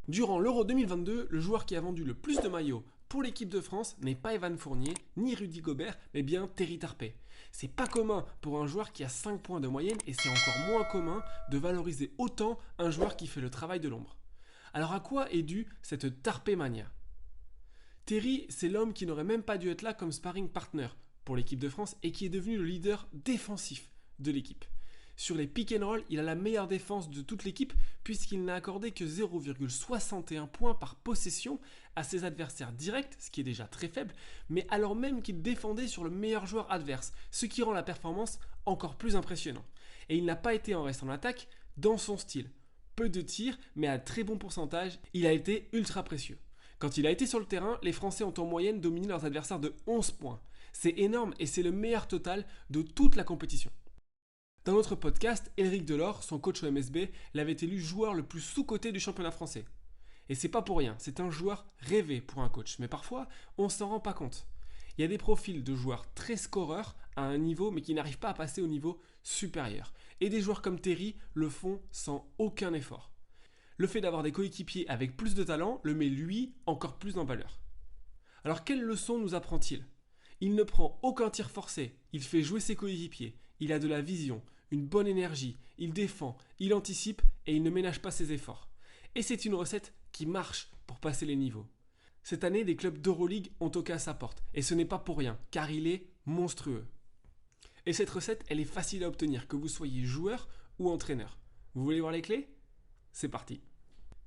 Durant l'Euro 2022, le joueur qui a vendu le plus de maillots pour l'équipe de France n'est pas Evan Fournier ni Rudy Gobert, mais bien Terry Tarpey. C'est pas commun pour un joueur qui a 5 points de moyenne et c'est encore moins commun de valoriser autant un joueur qui fait le travail de l'ombre. Alors à quoi est due cette Tarpey mania? Terry, c'est l'homme qui n'aurait même pas dû être là comme sparring partner pour l'équipe de France et qui est devenu le leader défensif de l'équipe. Sur les pick and roll, il a la meilleure défense de toute l'équipe puisqu'il n'a accordé que 0,61 points par possession à ses adversaires directs, ce qui est déjà très faible, mais alors même qu'il défendait sur le meilleur joueur adverse, ce qui rend la performance encore plus impressionnante. Et il n'a pas été en reste en attaque dans son style. Peu de tirs, mais à très bon pourcentage, il a été ultra précieux. Quand il a été sur le terrain, les Français ont en moyenne dominé leurs adversaires de 11 points. C'est énorme et c'est le meilleur total de toute la compétition. Dans notre podcast, Éric Delors, son coach au MSB, l'avait élu joueur le plus sous-coté du championnat français. Et c'est pas pour rien, c'est un joueur rêvé pour un coach, mais parfois on s'en rend pas compte. Il y a des profils de joueurs très scoreurs à un niveau mais qui n'arrivent pas à passer au niveau supérieur. Et des joueurs comme Terry le font sans aucun effort. Le fait d'avoir des coéquipiers avec plus de talent le met lui encore plus en valeur. Alors quelle leçon nous apprend-il? Il ne prend aucun tir forcé, il fait jouer ses coéquipiers, il a de la vision, une bonne énergie, il défend, il anticipe et il ne ménage pas ses efforts. Et c'est une recette qui marche pour passer les niveaux. Cette année, des clubs d'Euroleague ont toqué à sa porte, et ce n'est pas pour rien, car il est monstrueux. Et cette recette, elle est facile à obtenir, que vous soyez joueur ou entraîneur. Vous voulez voir les clés? C'est parti.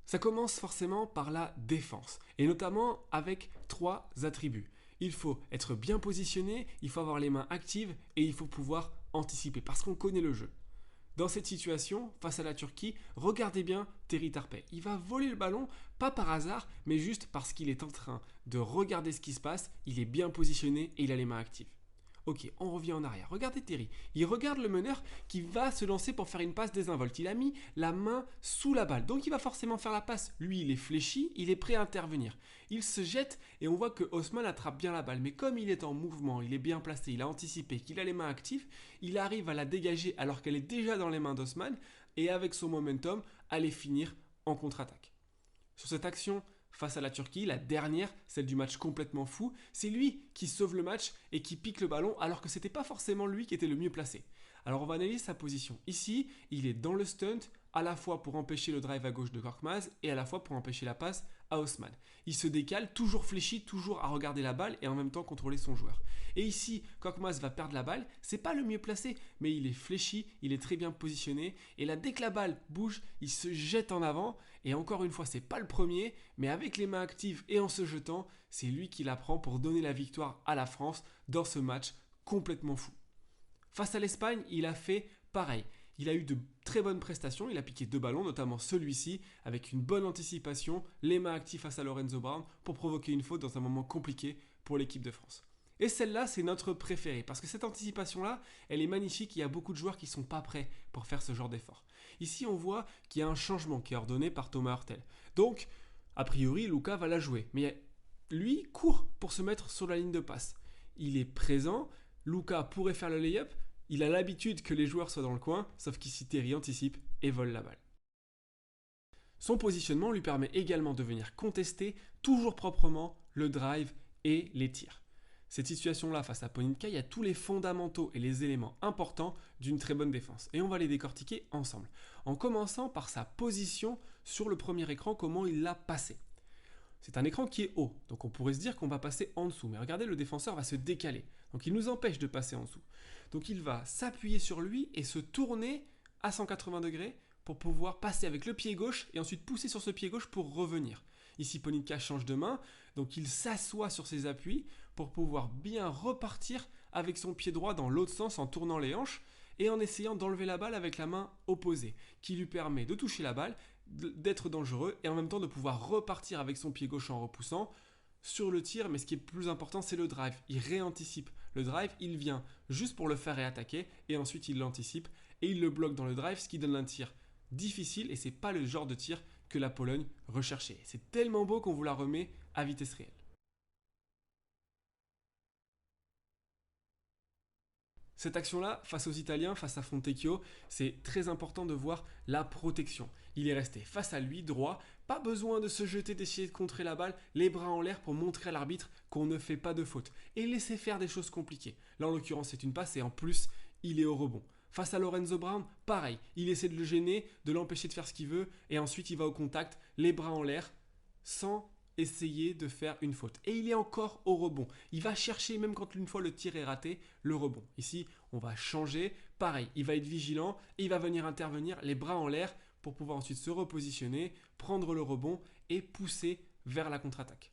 Ça commence forcément par la défense, et notamment avec 3 attributs. Il faut être bien positionné, il faut avoir les mains actives et il faut pouvoir anticiper parce qu'on connaît le jeu. Dans cette situation, face à la Turquie, regardez bien Terry Tarpey. Il va voler le ballon, pas par hasard, mais juste parce qu'il est en train de regarder ce qui se passe, il est bien positionné et il a les mains actives. Ok, on revient en arrière. Regardez Terry. Il regarde le meneur qui va se lancer pour faire une passe désinvolte. Il a mis la main sous la balle. Donc il va forcément faire la passe. Lui, il est fléchi, il est prêt à intervenir. Il se jette et on voit que Haussmann attrape bien la balle. Mais comme il est en mouvement, il est bien placé, il a anticipé, qu'il a les mains actives, il arrive à la dégager alors qu'elle est déjà dans les mains d'Haussmann et avec son momentum, à les finir en contre-attaque. Sur cette action face à la Turquie, la dernière, celle du match complètement fou, c'est lui qui sauve le match et qui pique le ballon alors que c'était pas forcément lui qui était le mieux placé. Alors on va analyser sa position. Ici, il est dans le stunt à la fois pour empêcher le drive à gauche de Korkmaz et à la fois pour empêcher la passe à Haussmann. Il se décale, toujours fléchi, toujours à regarder la balle et en même temps contrôler son joueur. Et ici, Korkmaz va perdre la balle, c'est pas le mieux placé, mais il est fléchi, il est très bien positionné et là dès que la balle bouge, il se jette en avant et encore une fois, c'est pas le premier, mais avec les mains actives et en se jetant, c'est lui qui la prend pour donner la victoire à la France dans ce match complètement fou. Face à l'Espagne, il a fait pareil. Il a eu de très bonnes prestations, il a piqué 2 ballons, notamment celui-ci, avec une bonne anticipation, les mains actives face à Lorenzo Brown pour provoquer une faute dans un moment compliqué pour l'équipe de France. Et celle-là, c'est notre préférée, parce que cette anticipation-là, elle est magnifique, il y a beaucoup de joueurs qui ne sont pas prêts pour faire ce genre d'effort. Ici, on voit qu'il y a un changement qui est ordonné par Thomas Hurtel. Donc, a priori, Luka va la jouer, mais lui court pour se mettre sur la ligne de passe. Il est présent, Luka pourrait faire le lay-up, il a l'habitude que les joueurs soient dans le coin, sauf qu'ici Terry anticipe et vole la balle. Son positionnement lui permet également de venir contester toujours proprement le drive et les tirs. Cette situation-là face à Ponitka, il y a tous les fondamentaux et les éléments importants d'une très bonne défense. Et on va les décortiquer ensemble. En commençant par sa position sur le premier écran, comment il l'a passé. C'est un écran qui est haut, donc on pourrait se dire qu'on va passer en dessous. Mais regardez, le défenseur va se décaler. Donc il nous empêche de passer en dessous. Donc il va s'appuyer sur lui et se tourner à 180 degrés pour pouvoir passer avec le pied gauche et ensuite pousser sur ce pied gauche pour revenir. Ici, Ponitka change de main, donc il s'assoit sur ses appuis pour pouvoir bien repartir avec son pied droit dans l'autre sens en tournant les hanches et en essayant d'enlever la balle avec la main opposée, qui lui permet de toucher la balle, d'être dangereux et en même temps de pouvoir repartir avec son pied gauche en repoussant sur le tir, mais ce qui est plus important, c'est le drive. Il réanticipe. Le drive, il vient juste pour le faire réattaquer et ensuite il l'anticipe et il le bloque dans le drive, ce qui donne un tir difficile et c'est pas le genre de tir que la Pologne recherchait. C'est tellement beau qu'on vous la remet à vitesse réelle. Cette action-là, face aux Italiens, face à Fontecchio, c'est très important de voir la protection. Il est resté face à lui, droit, Pas besoin de se jeter, d'essayer de contrer la balle, les bras en l'air pour montrer à l'arbitre qu'on ne fait pas de faute. Et laisser faire des choses compliquées. Là, en l'occurrence, c'est une passe et en plus, il est au rebond. Face à Lorenzo Brown, pareil. Il essaie de le gêner, de l'empêcher de faire ce qu'il veut. Et ensuite, il va au contact, les bras en l'air, sans essayer de faire une faute. Et il est encore au rebond. Il va chercher, même quand une fois le tir est raté, le rebond. Ici, on va changer. Pareil, il va être vigilant et il va venir intervenir, les bras en l'air, pour pouvoir ensuite se repositionner, prendre le rebond et pousser vers la contre-attaque.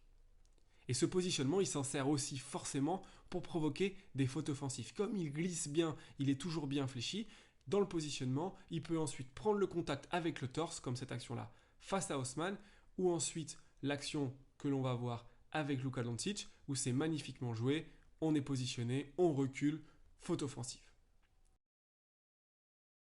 Et ce positionnement, il s'en sert aussi forcément pour provoquer des fautes offensives. Comme il glisse bien, il est toujours bien fléchi, dans le positionnement, il peut ensuite prendre le contact avec le torse, comme cette action-là, face à Haussmann, ou ensuite l'action que l'on va voir avec Luka Doncic, où c'est magnifiquement joué, on est positionné, on recule, faute offensive.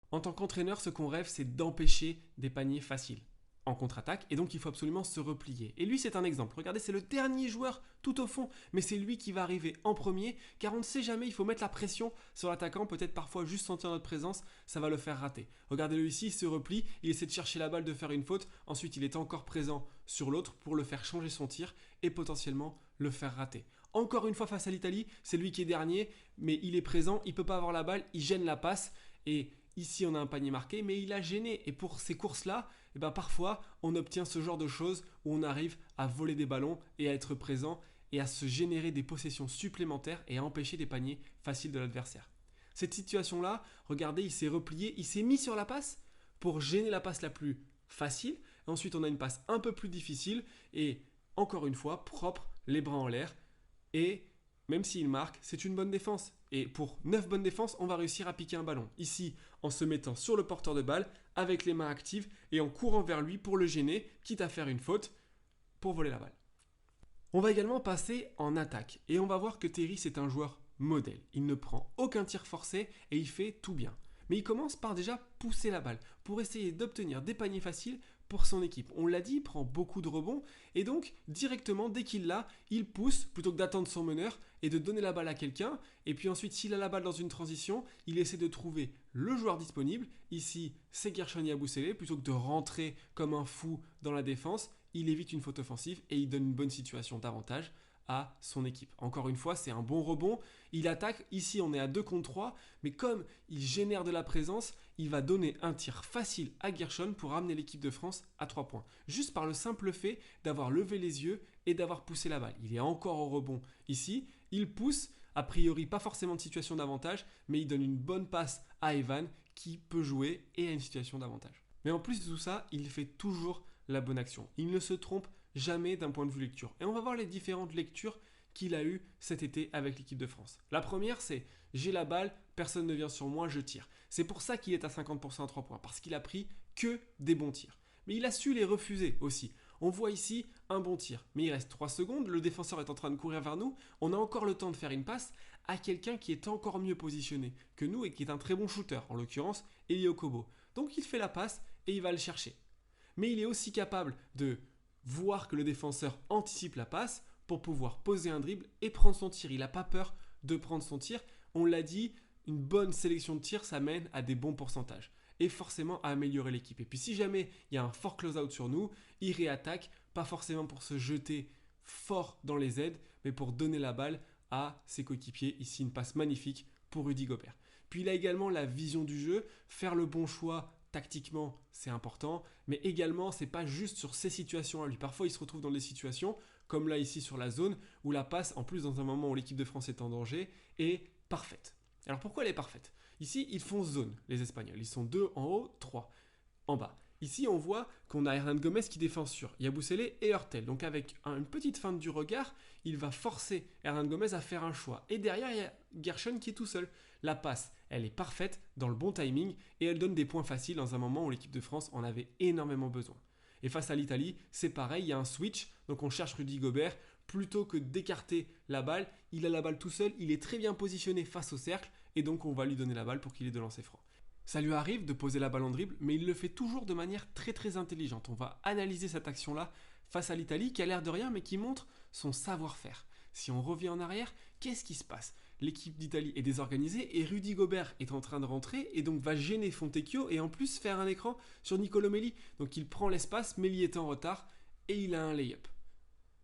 En tant qu'entraîneur, ce qu'on rêve, c'est d'empêcher des paniers faciles en contre-attaque, et donc il faut absolument se replier. Et lui, c'est un exemple. Regardez, c'est le dernier joueur tout au fond, mais c'est lui qui va arriver en premier, car on ne sait jamais, il faut mettre la pression sur l'attaquant, peut-être parfois juste sentir notre présence, ça va le faire rater. Regardez-le ici, il se replie, il essaie de chercher la balle, de faire une faute, ensuite il est encore présent sur l'autre pour le faire changer son tir et potentiellement le faire rater. Encore une fois face à l'Italie, c'est lui qui est dernier, mais il est présent, il ne peut pas avoir la balle, il gêne la passe, et ici on a un panier marqué, mais il a gêné, et pour ces courses-là, parfois on obtient ce genre de choses où on arrive à voler des ballons et à être présent et à se générer des possessions supplémentaires et à empêcher des paniers faciles de l'adversaire. Cette situation-là, regardez, il s'est replié, il s'est mis sur la passe pour gêner la passe la plus facile. Ensuite, on a une passe un peu plus difficile et encore une fois, propre, les bras en l'air. Et même s'il marque, c'est une bonne défense. Et pour 9 bonnes défenses, on va réussir à piquer un ballon. Ici, en se mettant sur le porteur de balle, avec les mains actives et en courant vers lui pour le gêner, quitte à faire une faute pour voler la balle. On va également passer en attaque. Et on va voir que Terry, c'est un joueur modèle. Il ne prend aucun tir forcé et il fait tout bien. Mais il commence par déjà pousser la balle pour essayer d'obtenir des paniers faciles pour son équipe. On l'a dit, il prend beaucoup de rebonds et donc directement, dès qu'il l'a, il pousse plutôt que d'attendre son meneur et de donner la balle à quelqu'un. Et puis ensuite, s'il a la balle dans une transition, il essaie de trouver le joueur disponible. Ici, c'est Guerschon Yabusele. Plutôt que de rentrer comme un fou dans la défense, il évite une faute offensive et il donne une bonne situation d'avantage à son équipe. Encore une fois, c'est un bon rebond. Il attaque. Ici, on est à 2 contre 3. Mais comme il génère de la présence, il va donner un tir facile à Guerschon pour ramener l'équipe de France à 3 points. Juste par le simple fait d'avoir levé les yeux et d'avoir poussé la balle. Il est encore au rebond ici. Il pousse. A priori, pas forcément de situation d'avantage, mais il donne une bonne passe à Evan qui peut jouer et a une situation d'avantage. Mais en plus de tout ça, il fait toujours la bonne action. Il ne se trompe jamais d'un point de vue lecture. Et on va voir les différentes lectures qu'il a eues cet été avec l'équipe de France. La première, c'est « j'ai la balle, personne ne vient sur moi, je tire ». C'est pour ça qu'il est à 50% à 3 points, parce qu'il a pris que des bons tirs. Mais il a su les refuser aussi. On voit ici un bon tir, mais il reste 3 secondes, le défenseur est en train de courir vers nous, on a encore le temps de faire une passe à quelqu'un qui est encore mieux positionné que nous et qui est un très bon shooter, en l'occurrence Elie Okobo. Donc il fait la passe et il va le chercher. Mais il est aussi capable de voir que le défenseur anticipe la passe pour pouvoir poser un dribble et prendre son tir. Il n'a pas peur de prendre son tir. On l'a dit, une bonne sélection de tirs, ça mène à des bons pourcentages et forcément à améliorer l'équipe. Et puis si jamais il y a un fort close-out sur nous, il réattaque, pas forcément pour se jeter fort dans les aides, mais pour donner la balle à ses coéquipiers. Ici, une passe magnifique pour Rudy Gobert. Puis il a également la vision du jeu, faire le bon choix tactiquement, c'est important, mais également, c'est pas juste sur ces situations à lui. Parfois, il se retrouve dans des situations, comme là ici sur la zone, où la passe, en plus dans un moment où l'équipe de France est en danger, est parfaite. Alors pourquoi elle est parfaite ? Ici, ils font zone, les Espagnols. Ils sont 2 en haut, 3 en bas. Ici, on voit qu'on a Hernan Gomez qui défend sur Yabusele et Hurtel. Donc avec une petite feinte du regard, il va forcer Hernan Gomez à faire un choix. Et derrière, il y a Guerschon qui est tout seul. La passe, elle est parfaite, dans le bon timing, et elle donne des points faciles dans un moment où l'équipe de France en avait énormément besoin. Et face à l'Italie, c'est pareil, il y a un switch, donc on cherche Rudy Gobert. Plutôt que d'écarter la balle, il a la balle tout seul, il est très bien positionné face au cercle, et donc on va lui donner la balle pour qu'il ait de lancer franc. Ça lui arrive de poser la balle en dribble, mais il le fait toujours de manière très très intelligente. On va analyser cette action-là face à l'Italie qui a l'air de rien, mais qui montre son savoir-faire. Si on revient en arrière, qu'est-ce qui se passe? L'équipe d'Italie est désorganisée et Rudy Gobert est en train de rentrer et donc va gêner Fontecchio et en plus faire un écran sur Nicolo Melli. Donc il prend l'espace, Melli est en retard et il a un lay-up.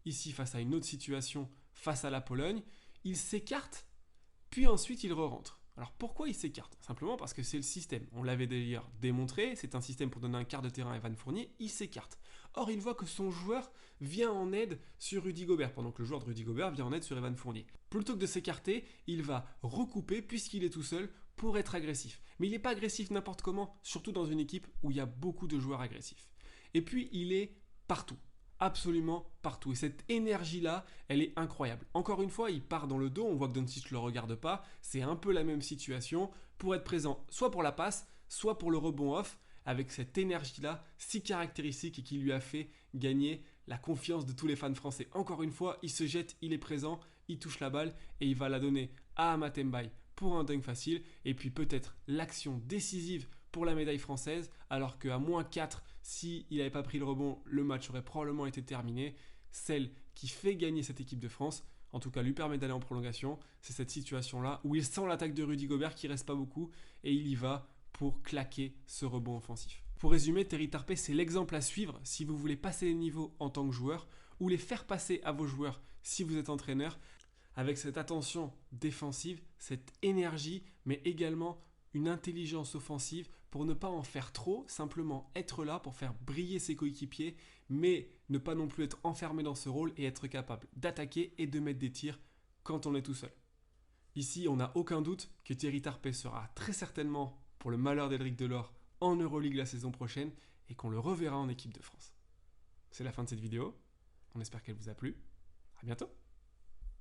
Ici, face à une autre situation, face à la Pologne, il s'écarte, puis ensuite il re-rentre. Alors pourquoi il s'écarte? Simplement parce que c'est le système. On l'avait d'ailleurs démontré, c'est un système pour donner un quart de terrain à Evan Fournier, il s'écarte. Or il voit que son joueur vient en aide sur Rudy Gobert, pendant que le joueur de Rudy Gobert vient en aide sur Evan Fournier. Plutôt que de s'écarter, il va recouper puisqu'il est tout seul pour être agressif. Mais il n'est pas agressif n'importe comment, surtout dans une équipe où il y a beaucoup de joueurs agressifs. Et puis il est partout. Absolument partout. Et cette énergie-là, elle est incroyable. Encore une fois, il part dans le dos, on voit que Doncic ne le regarde pas. C'est un peu la même situation pour être présent, soit pour la passe, soit pour le rebond off, avec cette énergie-là si caractéristique et qui lui a fait gagner la confiance de tous les fans français. Encore une fois, il se jette, il est présent, il touche la balle et il va la donner à Amath Mbaye pour un dunk facile. Et puis peut-être l'action décisive pour la médaille française, alors qu'à moins 4, s'il n'avait pas pris le rebond, le match aurait probablement été terminé. Celle qui fait gagner cette équipe de France, en tout cas lui permet d'aller en prolongation, c'est cette situation-là où il sent l'attaque de Rudy Gobert qui reste pas beaucoup et il y va pour claquer ce rebond offensif. Pour résumer, Terry Tarpey, c'est l'exemple à suivre si vous voulez passer les niveaux en tant que joueur ou les faire passer à vos joueurs si vous êtes entraîneur, avec cette attention défensive, cette énergie, mais également une intelligence offensive pour ne pas en faire trop, simplement être là pour faire briller ses coéquipiers, mais ne pas non plus être enfermé dans ce rôle et être capable d'attaquer et de mettre des tirs quand on est tout seul. Ici, on n'a aucun doute que Terry Tarpey sera très certainement, pour le malheur d'Elric Delors, en Euroleague la saison prochaine et qu'on le reverra en équipe de France. C'est la fin de cette vidéo, on espère qu'elle vous a plu. À bientôt.